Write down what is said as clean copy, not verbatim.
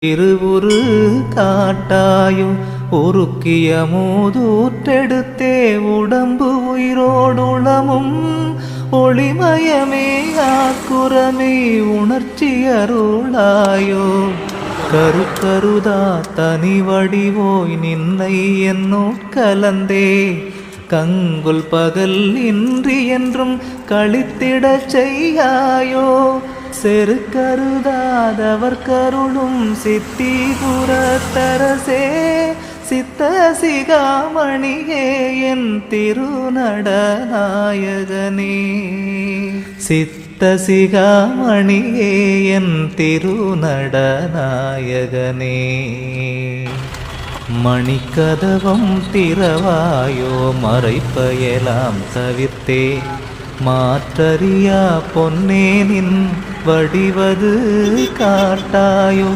திருவுரு காட்டாயோ உருக்கிய மூதூற்றெடுத்தே உடம்பு உயிரோடுளமும் ஒளிமயமே ஆக்குரமே உணர்ச்சி அருளாயோ கருக்கருதா தனி வடிவோய் நின்னை என்னுட்கலந்தே கங்குல் பகல் இன்றி என்றும் கழித்திடச் செய்யாயோ செருக்கருதாதவர் கருளும் சித்திபுரத்தரசே சித்த சிகாமணியே என் திருநடநாயகனே சித்த சிகாமணியே என் திருநடநாயகனே மணிக்கதவம் திறவாயோ மறைப்பயலாம் தவிர்த்தே மாற்றறியா பொன்னே நின் வடிவது காட்டாயோ